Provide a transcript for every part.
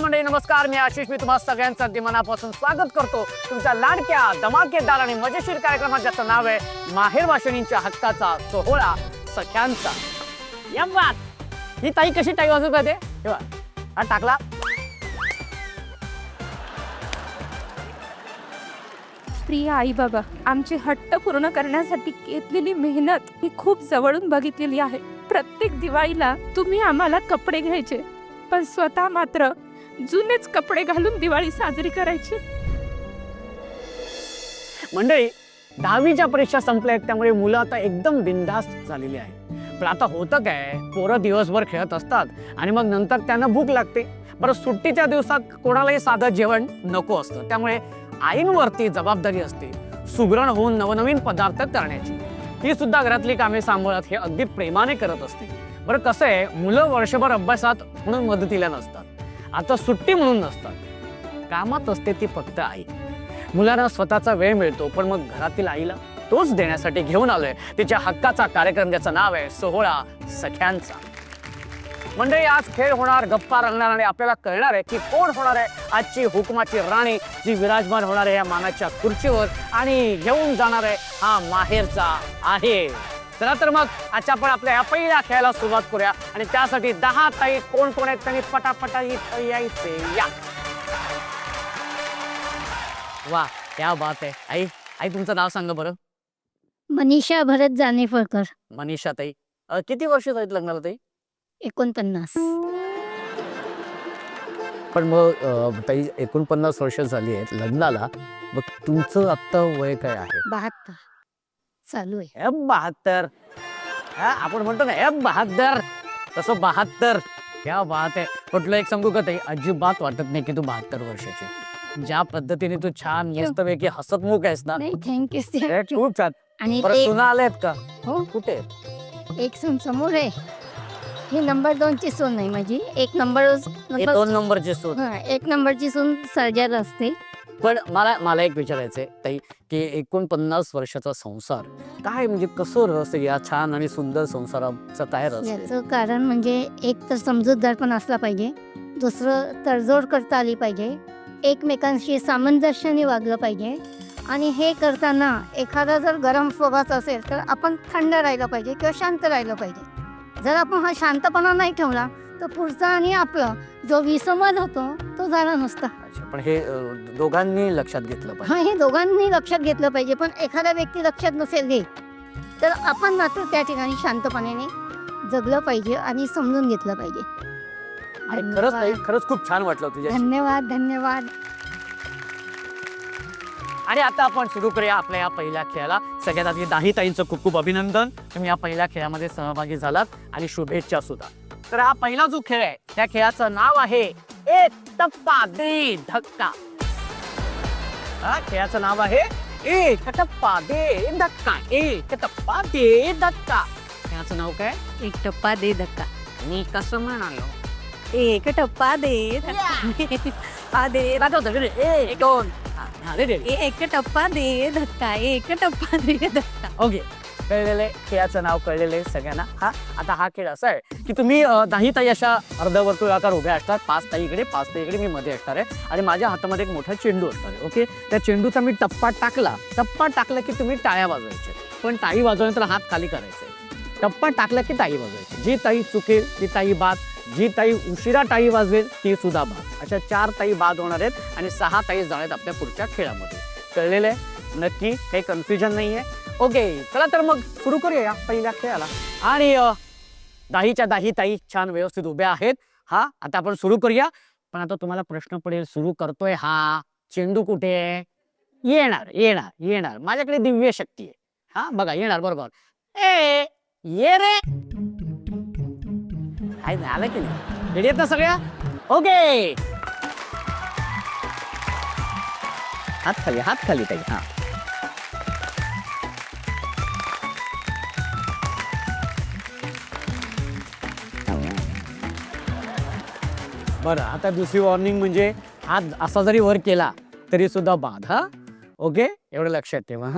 मंडळी नमस्कार, मी आशिष. मी तुम्हा सगळ्यांचं अगदी मनापासून स्वागत करतो तुमच्या लाडक्या धमाकेदार आणि मजेशीर कार्यक्रमात, ज्याचं नाव आहे माहेर वाशिणींच्या हक्काचा सोहळा सख्यांचा. या बात ही ताई कशी टाळी वाजवत राहते तेव्हा हा टाकला. प्रिय आई बाबा, आमचे हट्ट पूर्ण करण्यासाठी घेतलेली मेहनत ही खूप जवळून बघितलेली आहे. प्रत्येक दिवाळीला तुम्ही आम्हाला कपडे घ्यायचे, पण स्वतः मात्र जुनेच कपडे घालून दिवाळी साजरी करायची. मंडळी 10वीच्या परीक्षा संपल्या आहेत, त्यामुळे मुलं आता एकदम बिनधास्त झालेली आहे. पण आता होतं काय, पोरं दिवसभर खेळत असतात आणि मग नंतर त्यांना भूक लागते. बरं, सुट्टीच्या दिवसात कोणालाही साधं जेवण नको असतं, त्यामुळे आईंवरती जबाबदारी असते सुगरण होऊन नवनवीन पदार्थ करण्याची. ती सुद्धा घरातली कामे सांभाळत हे अगदी प्रेमाने करत असते. बरं, कसं आहे, मुलं वर्षभर अभ्यासात म्हणून मदतीला नसतात, आता सुट्टी म्हणून नसतात, कामात असते ती फक्त आई. मुलांना स्वतःचा वेळ मिळतो, पण मग घरातील आईला तोच देण्यासाठी घेऊन आलोय तिच्या हक्काचा कार्यक्रम, ज्याचं नाव आहे सोहळा सख्यांचा. मंडळी, आज खेळ होणार, गप्पा रंगणार आणि आपल्याला कळणार आहे की कोण होणार आहे आजची हुकुमाची राणी, जी विराजमान होणार आहे या मानाच्या खुर्चीवर आणि घेऊन जाणार आहे हा माहेरचा आहे. चला तर मग आजच्या आपण आपल्या या पहिल्या खेळाला सुरुवात करूया आणि त्यासाठी 10 ताई कोण कोण आहेत त्यांनी पटापटा इथं यायचे. या वा, क्या बात आहे. आई आई तुमचं नाव सांगा बरं. मनीषा भरत जानेफळकर. मनीषा ताई, किती वर्ष झालीत लग्नाला ताई? 49. पण मग ताई 49 वर्ष झाली आहेत लग्नाला, मग तुमचं आत्ता वय काय आहे? 72 चालू आहे. F72. आपण म्हणतो ना F72, तसं 72. क्या बात आहे. म्हटलं एक सांगू का ताई, अजिबात वाटत नाही की तू 72 वर्षाची. ज्या पद्धतीने तू छान मस्तपैकी हसतमुख आहेस ना, नाही, थँक्यू. खूप छान. आणि परत सुना आल्यात का? हो, कुठे? एक सून समोर आहे. ही नंबर 2 ची सून नाही माझी. एक नंबर 2 नंबरची सून. एक नंबरची सून सर्जर असते. पण मला एक विचारायचंय ताई, की 49 वर्षाचा संसार काय, म्हणजे कसं रहस्य या छान आणि सुंदर संसाराचं काय रहस्य? याचं कारण म्हणजे एक तर समजूतदार असला पाहिजे, दुसरं तडजोड करता आली पाहिजे, एकमेकांशी सामंजस्याने वागलं पाहिजे. आणि हे करताना एखादा जर गरम स्वभावाचा असेल तर आपण थंड राहिलं पाहिजे किंवा शांत राहिलं पाहिजे. जर आपण हा शांतपणा नाही ठेवला तर पुढचा आणि आपला जो विसंवाद होतो तो झाला नसता. पण हे दोघांनी लक्षात घेतलं पाहिजे. हे दोघांनी लक्षात घेतलं पाहिजे. पण एखादा व्यक्ती लक्षात नसेल घेत तर आपण मात्र त्या ठिकाणी शांतपणाने जगलं पाहिजे आणि समजून घेतलं पाहिजे. आणि खरंच ताई, खरंच खूप छान वाटलं तुझ्या. धन्यवाद धन्यवाद. आणि आता आपण सुरू करूया आपल्या या पहिल्या खेळाला. सगळ्यात आधी 10 ताईंचं खूप खूप अभिनंदन, तुम्ही या पहिल्या खेळामध्ये सहभागी झालात आणि शुभेच्छा सुद्धा. तर हा पहिला जो खेळ आहे त्या खेळाचं नाव आहे एक टप्पा दे धक्का. हा खेळाचं नाव आहे एक टप्पा दे धक्का. एक टप्पा दे धक्का. खेळाचं नाव काय? एक टप्पा दे धक्का. मी कसं म्हणालो? एक टप्पा दे धक्का दे. एक दोन. एक टप्पा दे धक्का. एक टप्पा दे धक्का. ओके, कळलेले, खेळाचं नाव कळलेले सगळ्यांना. आता हा खेळ असा आहे की तुम्ही 10 ताई अशा अर्धवर्तुळाकार उभ्या असतात, 5 ताई इकडे 5 ताई इकडे, मी मध्ये असणार आहे आणि माझ्या हातामध्ये एक मोठा चेंडू असणार आहे. ओके, त्या चेंडूचा मी टप्पा टाकला की तुम्ही टाळ्या वाजवायच्या, पण टाळी वाजवल्यानंतर हात खाली करायचे. टप्पा टाकला की टाळी वाजवायची. जी ताई चुकेल ती ताई बाद, जी ताई उशिरा टाळी वाजवेल ती सुद्धा बाद. अशा 4 ताई बाद होणार आहेत आणि 6 ताई जाणार आहेत आपल्या पुढच्या खेळामध्ये. कळलेलं आहे नक्की? काही कन्फ्युजन नाही आहे? ओके, चला तर मग सुरू करूया पहिल्या खेळाला. आणि 10च्या 10 ताई छान व्यवस्थित उभ्या आहेत. आता आपण सुरू करूया. पण आता तुम्हाला प्रश्न पडेल, सुरू करतोय हा, चेंडू कुठे आहे? येणार येणार येणार, माझ्याकडे दिव्य शक्ती आहे. बघा येणार बरोबर. ये रे, आलं की नाही? रेडी आहेत ना सगळ्या? ओके, हात खाली ताई. बरं, आता दुसरी वॉर्निंग म्हणजे हात असा जरी वर केला तरी सुद्धा बाद. ओके, एवढं लक्षात ठेवा.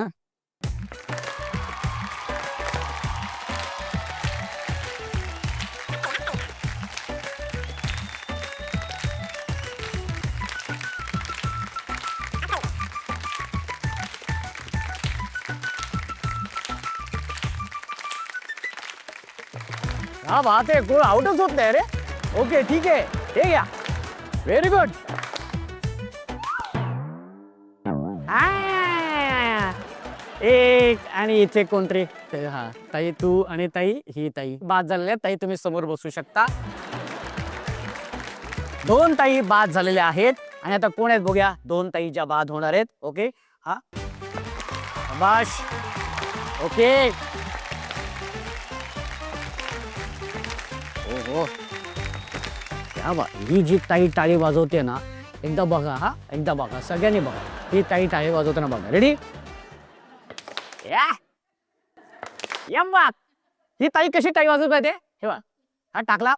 हा बात आहे, कोण आउटच होत नाही रे. ओके ठीक आहे, हे घ्या. Very good. एक आणि इथे कोणतरी. हा ताई, तू आणि ताई, ही ताई बाद झालेल्या. ताई तुम्ही समोर बसू शकता. 2 ताई बाद झालेल्या आहेत. आणि आता कोण आहेत बघूया. 2 ताई ज्या बाद होणार आहेत. ओके हा शाबाश. ओके हो क्या बा, ही जी ताई टाळी वाजवते ना, एकदा बघा. हा एकदा बघा, सगळ्यांनी बघा. ही ताई टाळी वाजवताना बघा. रेडी. ही ताई कशी टाळी वाजवत आहे ते हे बघा. हा टाकला.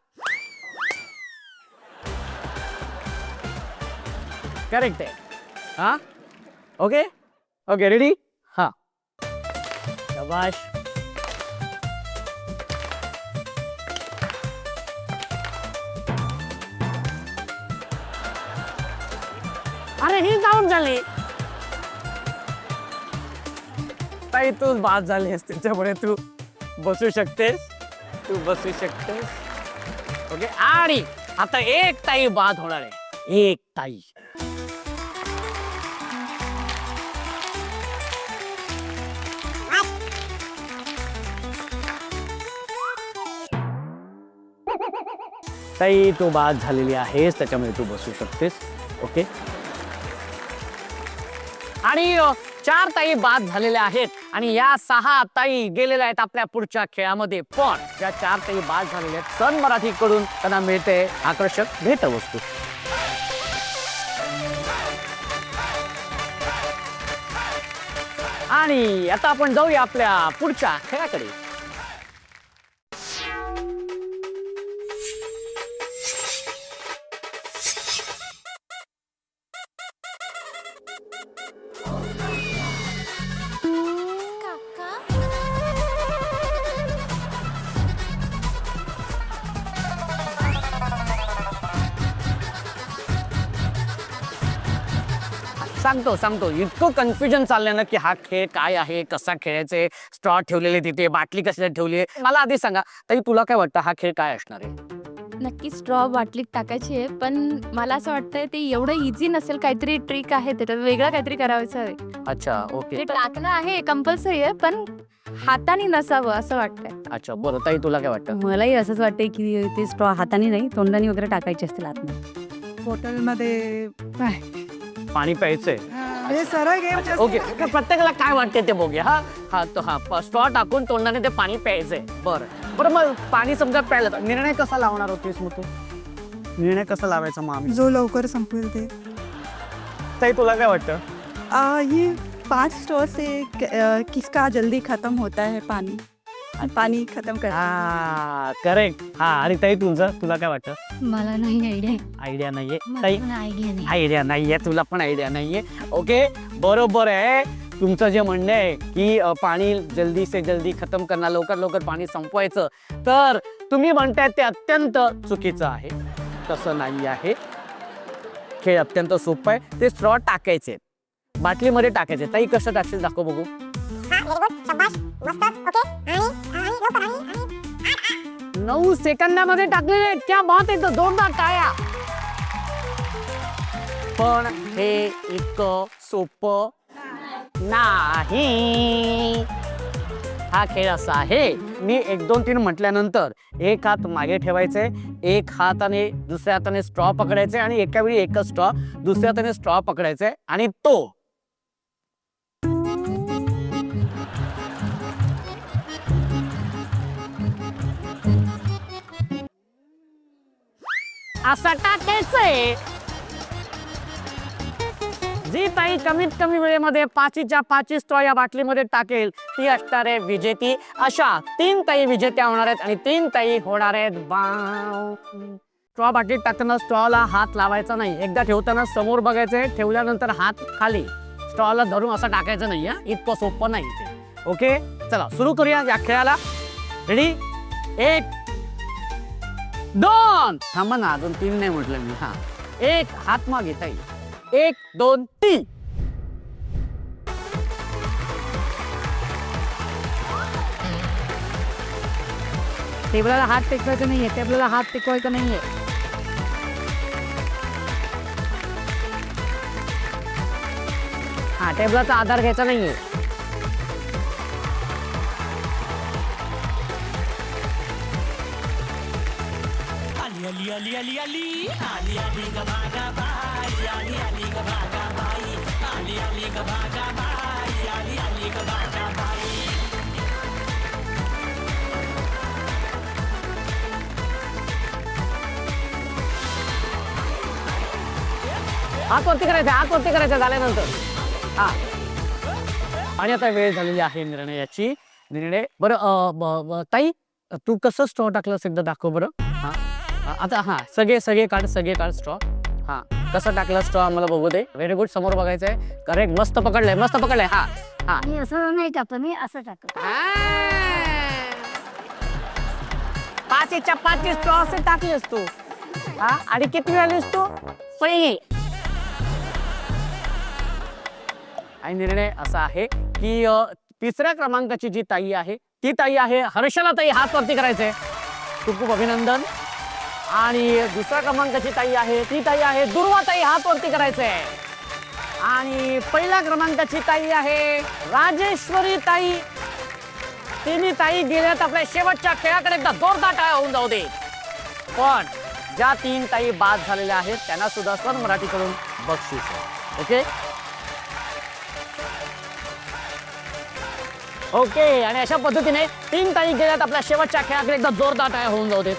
करेक्ट आहे. हा ओके ओके रेडी. हा शाबाश. अरे ही जाऊन झाली. ताई तू बाद झालीस, त्याच्यामुळे तू बसू शकतेस. तू बसू शकतेस. ओके आणि आता एक ताई बाद होणार आहे. एक ताई. ताई तू बाद झालेली आहेस, त्याच्यामुळे तू बसू शकतेस. ओके आणि 4 ताई बाद झालेल्या आहेत आणि या 6 ताई गेलेल्या आहेत आपल्या पुढच्या खेळामध्ये. पण या 4 ताई बाद झालेल्या आहेत. सन मराठीकडून त्यांना मिळते आकर्षक भेटवस्तू. आणि आता आपण जाऊया आपल्या पुढच्या खेळाकडे. सांगतो इतकं कन्फ्युजन चाललंय ना की हा खेळ काय आहे, कसा खेळायचे. स्ट्रॉ ठेवलेले तिथे, बाटली कशाला ठेवली आहे. मला आधी सांगा ताई, तुला काय वाटतं हा खेळ काय असणार आहे. नक्की स्ट्रॉ बाटलीत टाकायची आहे, पण मला असं वाटतंय ते एवढं इझी नसेल. काहीतरी ट्रिक आहे, त्याच्यात वेगळं काहीतरी करायचं आहे. अच्छा ओके. ते टाकणं आहे कंपल्सरी आहे, पण हाताने नसावं असं वाटतंय. अच्छा बरं. ताई तुला काय वाटतं. मलाही असंच वाटतंय की ते स्ट्रॉ हाताने नाही, तोंडाने वगैरे टाकायचे असतील आतमध्ये. बॉटलमध्ये पाणी प्यायचंय. हे सरळ गेम ओके प्रत्येकाला काय वाटते ते बघूया. हा स्ट्रॉ टाकून तोंडाने ते पाणी प्यायचंय. बरं मग पाणी समजा प्यायला निर्णय कसा लावणार होतीस मग तू. निर्णय कसा लावायचा मग आम्ही. जो लवकर संपेल ते. ताई तुला काय वाटतं. ये 5 स्ट्रॉ से किसका जल्दी खत्म होता है पानी खत्म कर. करेक्ट. हा आणि ताई तुला काय वाटतं. मला नाही आयडिया. आयडिया नाहीये मला ताई. पण आयडिया नाही. आयडिया नाहीये, तुला पण आयडिया नाहीये. ओके बरोबर आहे तुमचं जे म्हणणं आहे की पाणी जल्दी से जल्दी खतम करणार, लवकर पाणी संपवायचं. तर तुम्ही म्हणताय ते अत्यंत चुकीचं आहे. तसं नाही आहे. खेळ अत्यंत सोपं आहे. ते स्ट्रॉ टाकायचे, बाटलीमध्ये टाकायचे. ताई कसं टाकशील दाखव बघू. 9 सेकंदामध्ये टाकलेले. त्या बात आहे. 2दा टाळ्या. पण हे इतकं सोपं नाही. हा खेळ असा आहे, मी 1 2 3 म्हटल्यानंतर एक हात मागे ठेवायचे, एक हाताने दुसऱ्या हाताने स्ट्रॉ पकडायचे आणि एका वेळी एकच स्ट्रॉ दुसऱ्या हाताने स्ट्रॉ पकडायचे आणि तो असा टाकायचंय. जी ताई कमीत कमी वेळेमध्ये 5च्या 5 स्ट्रॉ या बाटलीमध्ये टाकेल ती असणार आहे विजेती. अशा 3 ताई विजेत्या होणार आहेत आणि 3 ताई होणार आहेत बाव. स्ट्रॉ बाटलीत टाकताना स्ट्रॉला हात लावायचा नाही. एकदा ठेवताना समोर बघायचंय, ठेवल्यानंतर हात खाली. स्ट्रॉला धरून असं टाकायचं नाही. इतकं सोपं नाही ते. ओके चला सुरू करूया या खेळाला. रेडी. 1 2 थांबा ना, अजून 3 नाही म्हटलं मी. 1 हात मागे ताई. 1 2 3. टेबलाला हात टेकवायचा नाहीये, टेबलाला हात टेकवायचा नाहीये. हा, टेबलाचा आधार घ्यायचा नाहीये. हात वरती करायचा झाल्यानंतर. हा, आणि आता वेळ झालेली आहे निर्णयाची. बरं ताई, तू कसं स्ट्रॉ टाकलंस एकदा दाखव बरं. हा, आता हा, सगळे काढ स्ट्रॉ. हा, कसं टाकलं स्ट्रॉ आम्हाला बघू दे. व्हेरी गुड, समोर बघायचंय. करेक्ट, मस्त पकडलंय. हा हा, मी असं नाही टाकलं, मी असं टाकलं. 5च्या 5 स्ट्रॉ असे टाकलेस तू. हा, आणि किती वेळेस तू पहिले. आणि निर्णय असा आहे की तिसऱ्या क्रमांकाची जी ताई आहे ती ताई आहे हर्षला ताई. हात वरती करायचे. खूप खूप अभिनंदन. आणि दुसऱ्या क्रमांकाची ताई आहे ती ताई आहे दुर्वा ताई. हात वरती करायचे. आणि पहिल्या क्रमांकाची ताई आहे राजेश्वरी ताई. तिन्ही ताई गेल्यात आपल्या शेवटच्या खेळाकडे. एकदा जोरदार टाळ्या होऊन जाऊ दे. पण ज्या 3 ताई बाद झालेल्या आहेत त्यांना सुद्धा स्वर मराठीकडून बक्षीस आहे. Okay okay. आणि अशा पद्धतीने 3 ताई गेल्यात आपल्या शेवटच्या खेळाकडे. एकदा जोरदार टाळ्या होऊन जाऊ देत.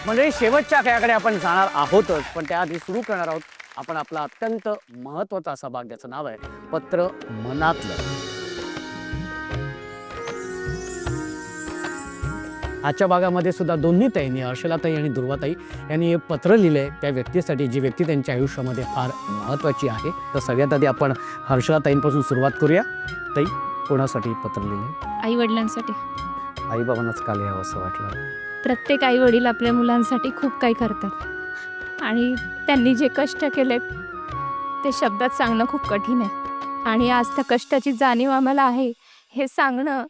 म्हणजे शेवटच्या खेळाकडे आपण जाणार आहोतच, पण त्याआधी सुरू करणार आहोत आपण आपला अत्यंत महत्वाचा असा भाग, ज्याचं नाव आहे पत्र मनातलं. आजच्या भागामध्ये सुद्धा दोन्ही ताईंनी, हर्षलाताई आणि दुर्वाताई यांनी पत्र लिहिलंय त्या व्यक्तीसाठी जी व्यक्ती त्यांच्या आयुष्यामध्ये फार महत्वाची आहे. तर सगळ्यात आधी आपण हर्षलाताईंपासून सुरुवात करूया. ताई, कोणासाठी पत्र लिहिलंय? आई वडिलांसाठी. आई बाबांनाच का लिहावं असं वाटलं? प्रत्येक आई वडील आपल्या मुलांसाठी खूप काही करतात आणि त्यांनी जे कष्ट केले ते शब्दात सांगणं खूप कठीण आहे. आणि आज त्या कष्टाची जाणीव आम्हाला आहे हे सांगणं.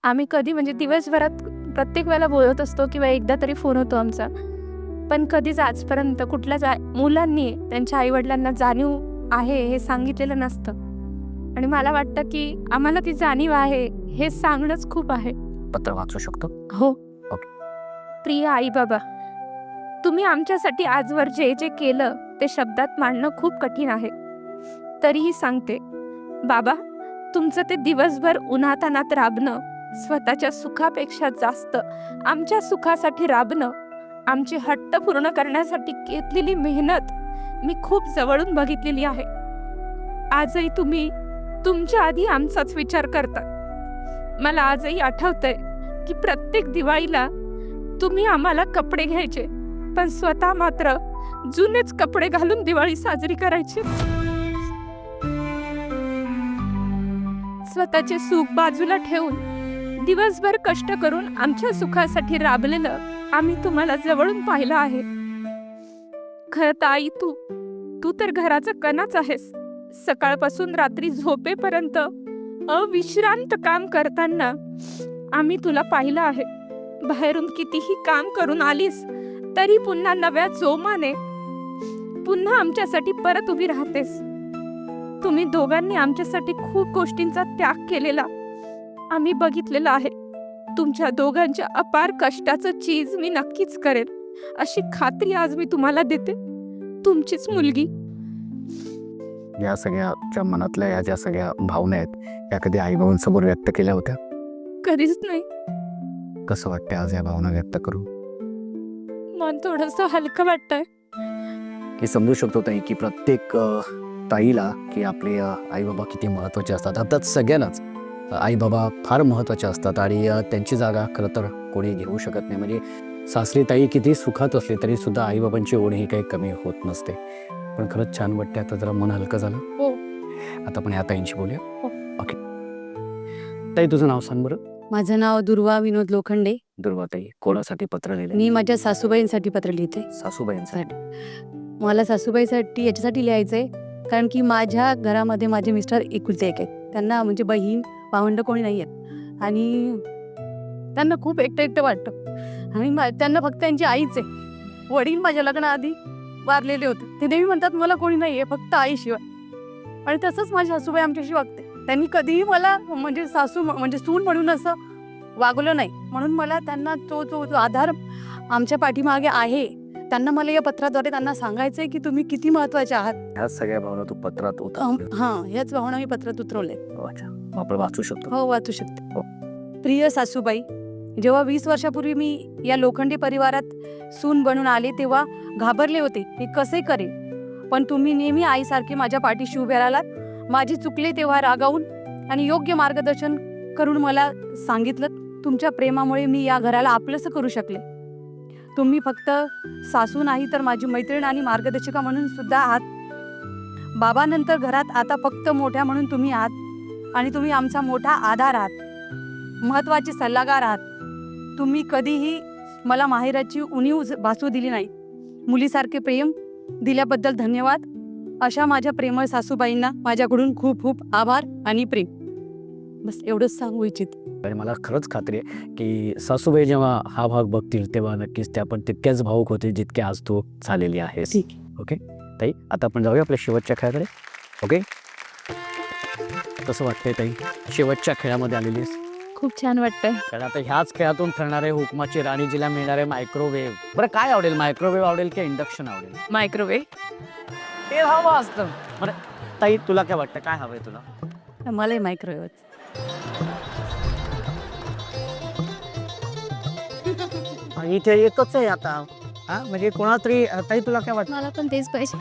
आम्ही कधी म्हणजे दिवसभरात प्रत्येक वेळेला बोलत असतो किंवा एकदा तरी फोन होतो आमचा, पण कधीच आजपर्यंत कुठल्याच मुलांनी त्यांच्या आईवडिलांना जाणीव आहे हे सांगितलेलं नसतं. आणि मला वाटतं की आम्हाला ती जाणीव आहे हे सांगणंच खूप आहे. पत्र वाचू शकतो? हो. प्रिय आई बाबा, तुम्ही आमच्यासाठी आजवर जे जे केलं ते शब्दात मांडणं खूप कठीण आहे. तरीही सांगते बाबा, तुमचं ते दिवसभर उन्हातानात राबणं, स्वतःच्या सुखापेक्षा जास्त आमच्या सुखासाठी राबणं, आमचे हट्ट पूर्ण करण्यासाठी घेतलेली मेहनत मी खूप जवळून बघितलेली आहे. आजही तुम्ही तुमच्या आधी आमचाच विचार करता. मला आजही आठवतंय की प्रत्येक दिवाळीला तुम्ही आम्हाला कपडे घ्यायचे, पण स्वतः मात्र जुनेच कपडे घालून दिवाळी साजरी करायची. स्वतःचे सुख बाजूला ठेवून दिवसभर कष्ट करून आमच्या सुखासाठी राबलेलं आम्ही तुम्हाला जवळून पाहिलं आहे. खरं तर आई, तू तर घराचा कणाच आहेस. सकाळपासून रात्री झोपेपर्यंत अविश्रांत काम करताना आम्ही तुला पाहिलं आहे. बाहेरून कितीही काम करून आलीस तरी पुन्हा नव्या जोमाने पुन्हा आमच्यासाठी परत उभी राहतेस. तुम्ही दोघांनी आमच्यासाठी खूप गोष्टींचा त्याग केलेला आम्ही बघितलेला आहे. तुमच्या दोघांच्या अपार कष्टाचं चीज मी नक्कीच करेन अशी खात्री आज मी तुम्हाला देते. तुमचीच मुलगी. या सगळ्याच्या मनातल्या या ज्या सगळ्या भावना आहेत या कधी आईबाबांसमोर व्यक्त केल्या होत्या? कधीच नाही. कसं वाटतंय आज या भावना व्यक्त करू? मन थोडंसं हलकं वाटतंय. हे समजू शकतो ताई की प्रत्येक ताईला की आपले आई बाबा किती महत्त्वाचे असतात. अर्थात सगळ्यांनाच आई बाबा फार महत्त्वाचे असतात आणि त्यांची जागा खरं तर कोणी घेऊ शकत नाही. म्हणजे सासरी ताई किती सुखात असली तरी सुद्धा आई बाबांची ओढ ही काही कमी होत नसते. पण खरंच छान वाटते. आता जरा मन हलकं झालं. हो. आता आपण या ताईंशी बोलूया. हो. ओके ताई, तुझं नाव सांग बरं. माझं नाव दुर्वा विनोद लोखंडे. दुर्वा ताई, कोणासाठी पत्र लिहिलं? मी माझ्या सासूबाईंसाठी पत्र लिहिते. सासूबाईंसाठी. मला सासूबाईसाठी याच्यासाठी लिहायचंय कारण की माझ्या घरामध्ये माझे मिस्टर एकुलते एक आहेत. त्यांना म्हणजे बहीण भावंड कोणी नाही आहेत आणि त्यांना खूप एकटं एकटं वाटतं आणि त्यांना फक्त त्यांची आईच आहे. वडील माझ्या लग्नाआधी वारलेले होते. ते नेहमी म्हणतात मला कोणी नाही आहे फक्त आईशिवाय. आणि तसंच माझी सासूबाई आमच्याशी वागते. त्यांनी कधीही मला म्हणजे सासू म्हणजे सून म्हणून असं वागवलं नाही. म्हणून मला त्यांना तो जो जो आधार आमच्या पाठीमागे आहे, त्यांना मला या पत्राद्वारे त्यांना सांगायचं आहे की तुम्ही किती महत्त्वाचे आहात. ह्या सगळ्या भावना तू पत्रात हां, ह्याच भावना मी पत्रात उतरवले. आपण वाचू शकतो. हो, वाचू शकते. प्रिय सासूबाई, जेव्हा 20 वर्षापूर्वी मी या लोखंडी परिवारात सून बनून आले तेव्हा घाबरले होते की कसे करेल. पण तुम्ही नेहमी आईसारखे माझ्या पाठीशी उभे राहिलात. माझे चुकले तेव्हा रागावून आणि योग्य मार्गदर्शन करून मला सांगितलं. तुमच्या प्रेमामुळे मी या घराला आपलंसं करू शकले. तुम्ही फक्त सासू नाही तर माझी मैत्रीण आणि मार्गदर्शिका म्हणून सुद्धा आहात. बाबानंतर घरात आता फक्त मोठ्या म्हणून तुम्ही आहात आणि तुम्ही आमचा मोठा आधार आहात, महत्त्वाचे सल्लागार आहात. तुम्ही कधीही मला माहेराची उणीव भासू दिली नाही. मुलीसारखे प्रेम दिल्याबद्दल धन्यवाद. अशा माझ्या प्रेमळ सासूबाईंना माझ्याकडून खूप खूप आभार आणि प्रेम. बस एवढंच सांगू इच्छित. आणि मला खरंच खात्री आहे की सासूबाई जेव्हा हा भाग बघतील तेव्हा नक्कीच त्या पण तितक्याच भावूक होते जितके आज तू झालेली आहेस. ठीक. ओके ताई, आता आपण जाऊया आपल्या शेवटच्या खेळाकडे. ओके, कसं वाटतंय ताई शेवटच्या खेळामध्ये आलेली आहेस? खूप छान वाटतंय. कारण आता ह्याच खेळातून ठरणारे हुकमाची राणी, जिला मिळणारे मायक्रोवेव्ह. बरं काय आवडेल, मायक्रोवेव्ह आवडेल की इंडक्शन आवडेल? मायक्रोवेव्ह ते हवं असतं. बरं ताई, तुला काय वाटतं, काय हवंय तुला? मलाही मायक्रोवेव्ह. इथे एकच आहे आता. हा म्हणजे कोणा तरी. ताई तुला काय वाटतं? मला पण तेच पाहिजे.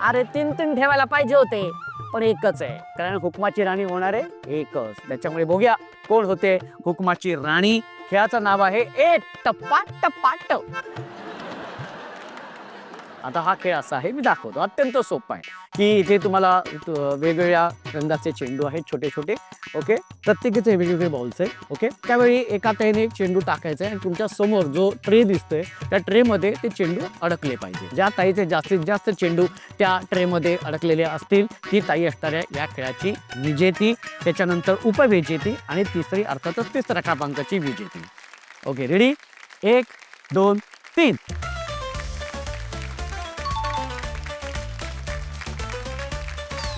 अरे 3 ठेवायला पाहिजे होते पण एकच आहे. कारण हुकमाची राणी होणार आहे एकच. त्याच्यामुळे बघूया कोण होते हुकमाची राणी. खेळाचं नाव आहे एक टप्पा टप्पाट. आता हा खेळ असा आहे, मी दाखवतो. अत्यंत सोपा आहे की इथे तुम्हाला वेगवेगळ्या रंगाचे चेंडू आहेत छोटे छोटे. ओके, प्रत्येकाचे वेगवेगळे बॉल्स आहे. ओके, त्यावेळी एका ताईने चेंडू टाकायचा आहे आणि तुमच्या समोर जो ट्रे दिसतोय त्या ट्रेमध्ये ते चेंडू अडकले पाहिजे. ज्या ताईचे जास्तीत जास्त चेंडू त्या ट्रेमध्ये अडकलेले असतील ती ताई असणार आहे या खेळाची विजेती. त्याच्यानंतर उपविजेती आणि तिसरी अर्थातच तिसऱ्या क्रमांकाची विजेती. Okay, ready? 1 2 3.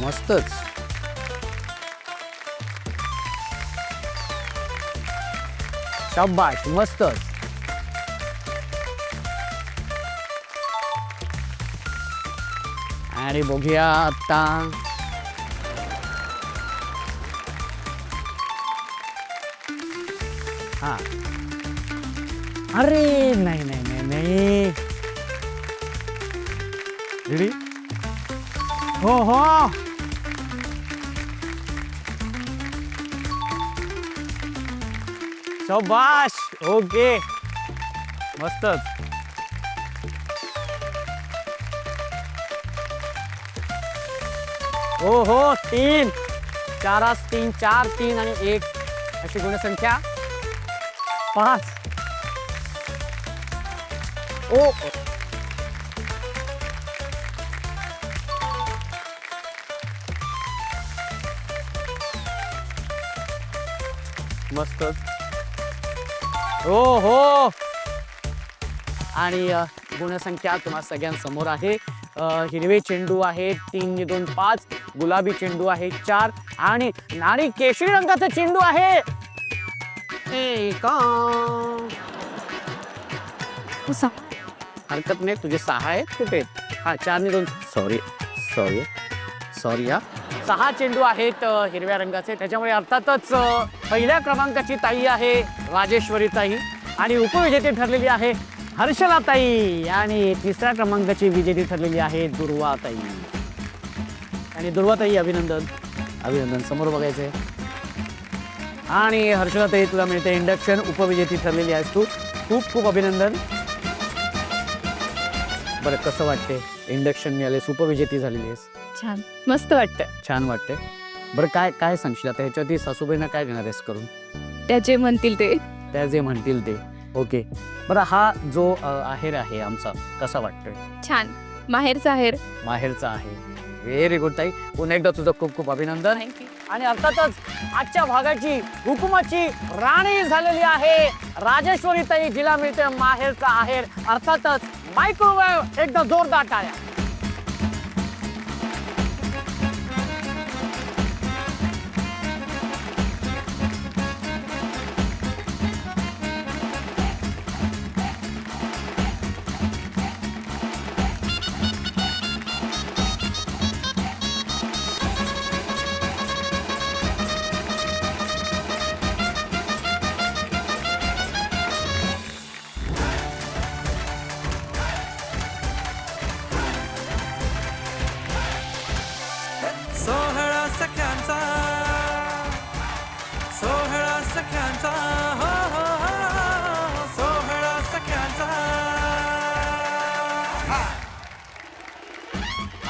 मस्तच. शाबाश, मस्तच. आणि बघूया आता. हा, अरे नाही नाही नाही नाही. रेडी? हो हो. शाबाश. ओके, मस्तच. हो हो. 3 4 3 4 3 आणि 1 अशी गुणसंख्या 5. ओ मस्तच. हो हो. आणि गुणसंख्या तुम्हा सगळ्यांसमोर आहे. हिरवे चेंडू आहेत 3 ने 2 5. गुलाबी चेंडू आहे 4 आणि नारी केशरी रंगाचा चेंडू आहे 1. हरकत नाही, तुझे 6 आहेत. कुठे? हा, 4 ने 2. Sorry sorry sorry. हा, 6 चेंडू आहेत हिरव्या रंगाचे. त्याच्यामुळे अर्थातच पहिल्या क्रमांकाची ताई आहे राजेश्वरी ताई आणि उपविजेती ठरलेली आहे हर्षला ताई आणि तिसऱ्या क्रमांकाची विजेती ठरलेली आहे दुर्वा ताई. आणि दुर्वा ताई, अभिनंदन अभिनंदन. समोर बघायचंय. आणि हर्षला ताई, तुला मिळते इंडक्शन. उपविजेती ठरलेली आहेस तू. खूप खूप अभिनंदन. बरं, कसं वाटते? इंडक्शन मिळालेस, उपविजेती झालेली आहेस. छान, मस्त वाटतं. छान वाटते. बरं, काय काय सांगशील आता ह्याच्यावरती? सासूबाईंना काय देणार आहेस करून? त्याचे म्हणतील ते. त्या जे म्हणतील ते. ओके, बरं, हा जो आहेर आहे आमचा कसा वाटतोय? छान, माहेरचा आहेर. माहेरचा आहे. व्हेरी गुड ताई. पुन्हा एकदा तुझं खूप खूप अभिनंदन. थँक्यू. आणि अर्थातच आजच्या भागाची हुकुमाची राणी झालेली आहे राजेश्वरी ताई, जिला मिळते माहेरचा आहेर, अर्थातच मायक्रोवेव्ह. एकदा जोरदार टाळ्या. सोहळा सख्यांचा, सोहळा सख्यांचा, हो हो हो, सोहळा सख्यांचा.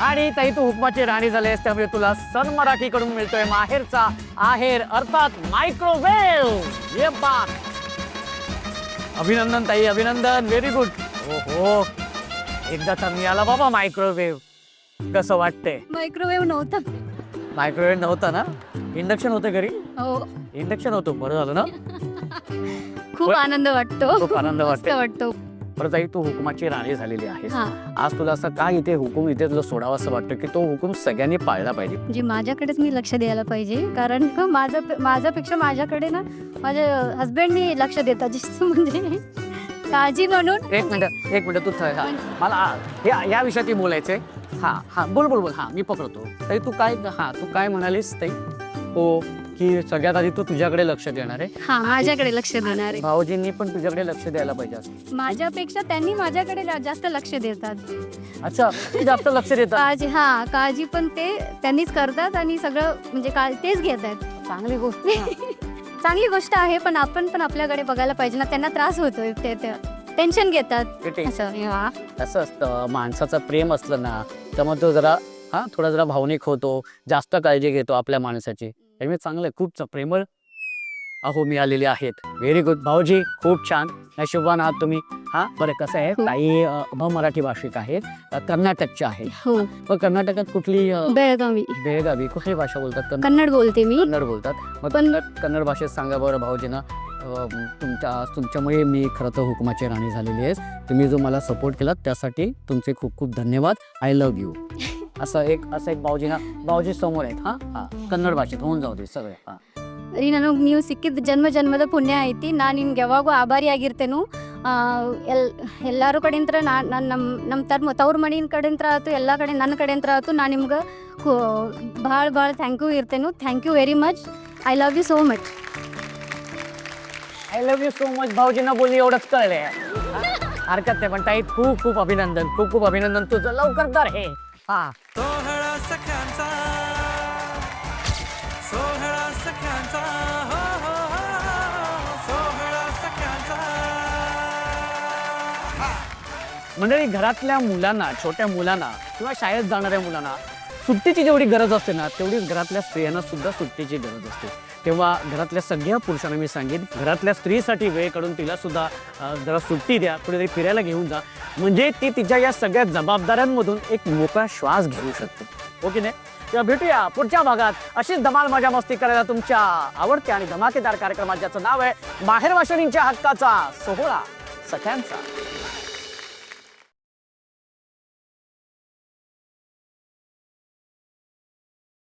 आणि ताई तू हुकमाची राणी झालीस, त्यामुळे तुला सन मराठीकडून मिळतोय माहेरचा आहेर, अर्थात मायक्रोवेव्ह. ये बा, अभिनंदन ताई, अभिनंदन. Very good. हो हो, एकदाचा मिळाला बाबा मायक्रोवेव्ह. कसं वाटतंय? मायक्रोवेव्ह नव्हता. मायक्रोवेव्ह नव्हता ना? इंडक्शन होतं घरी? हो, इंडक्शन होतं, बरं झालं ना. खूप आनंद वाटतो. खूप आनंद मस्त वाटतो. वाटतो. बरं ताई, तू हुकुमाची राणी झालेली आहेस. हा, आज तुला असं काय इथे हुकूम इथे तुला सोडावा असं वाटतं की तो हुकूम सगळ्यांनी पाळला पाहिजे? म्हणजे माझ्याकडेच मी लक्ष द्यायला पाहिजे, कारण का माझ्यापेक्षा माझ्याकडे ना माझ्या हस्बंडनी लक्ष देतात, जास्त म्हणजे काळजी म्हणून. एक मिनिट तू हा, मला या विषयात बोलायचंय. हा हा, बोल बोल बोल. हा, मी पकडतो. ताई तू काय म्हणालीस ताई? हो, की सगळ्यात आधी तू तुझ्याकडे लक्ष देणार आहे. हा, माझ्याकडे लक्ष देणार आहे. भाऊजींनी पण तुझ्याकडे लक्ष द्यायला पाहिजे असं. माझ्यापेक्षा त्यांनी माझ्याकडे जास्त लक्ष देतात. अच्छा, ते जास्त लक्ष देतात. काळजी पण त्यांनीच करतात आणि सगळं म्हणजे तेच घेतात. चांगली गोष्ट. चांगली गोष्ट आहे, पण आपण पण आपल्याकडे बघायला पाहिजे ना. त्यांना त्रास होतोय, ते टेन्शन घेतात असं. असं असतं, माणसाचं प्रेम असलं ना त्यामुळे तो जरा थोडा जरा भावनिक होतो, जास्त काळजी घेतो आपल्या माणसाची. त्यामुळे चांगलं, खूप प्रेमळ अहो मी आलेले आहेत. व्हेरी गुड भाऊजी, खूप छान. नशिबान आहात तुम्ही. हा, बरं कसं आहे, ताई मराठी भाषिक आहेत, कर्नाटकच्या आहेत. हो, मग कर्नाटकात कुठली? बेळगावी. कुठली भाषा बोलतात? कन्नड बोलते मी. कन्नड बोलतात. मग कन्नड भाषेत सांगा बरं भाऊजींना, तुमच्यामुळे मी खरं तर हुकुमाची राणी झालेली आहे. तुम्ही जो मला सपोर्ट केलात त्यासाठी तुमचे खूप खूप धन्यवाद. I love you. असं एक भाऊजी समोर आहेत. हा, कन्नड भाषेत होऊन जाऊ दे सगळे. हा, ರೀ ನನಗೆ ನೀವು ಸಿಕ್ಕಿದ ಜನ್ಮದ ಪುಣ್ಯ ಐತಿ. ನಾನು ನಿಮ್ಗೆ ಯಾವಾಗೂ ಆಭಾರಿ ಆಗಿರ್ತೇನು. ಎಲ್ಲರೂ ಕಡೆಯಿಂದ ನಮ್ಮ ತವ್ರ ಮನೆಯ ಕಡೆಯಿಂದ ಆಯ್ತು, ಎಲ್ಲ ಕಡೆ ನನ್ನ ಕಡೆಯಿಂದ ಆಯ್ತು. ನಾನು ನಿಮ್ಗೆ ಭಾಳ ಥ್ಯಾಂಕ್ ಯು ಇರ್ತೇನು. Thank you very much. I love you so much. I love you so much. भाऊजींना बोलली एवढंच कळलंय. हरकत नाही, पण ताई खूप खूप अभिनंदन, खूप खूप अभिनंदन. तुझं लवकर कर हे. हा, सोहळा सख्यांचा, सोहळा सख्यांचा, हो हो हो, सोहळा सख्यांचा. मंडळी, घरातल्या मुलांना, छोट्या मुलांना किंवा शाळेत जाणाऱ्या मुलांना सुट्टीची जेवढी गरज असते ना, तेवढीच घरातल्या स्त्रियांना सुद्धा सुट्टीची गरज असते. तेव्हा घरातल्या सगळ्या पुरुषांना मी सांगेन, घरातल्या स्त्रीसाठी वेळ काढून तिला सुद्धा जरा सुट्टी द्या, कुठेतरी फिरायला घेऊन जा, म्हणजे ती तिच्या या सगळ्या जबाबदाऱ्यांमधून एक मोकळा श्वास घेऊ शकते. हो की नाही? तेव्हा भेटूया पुढच्या भागात अशीच धमाल मजा मस्ती करायला तुमच्या आवडत्या आणि धमाकेदार कार्यक्रमात, ज्याचं नाव आहे माहेर वाशिणींच्या हक्काचा सोहळा सख्यांचा.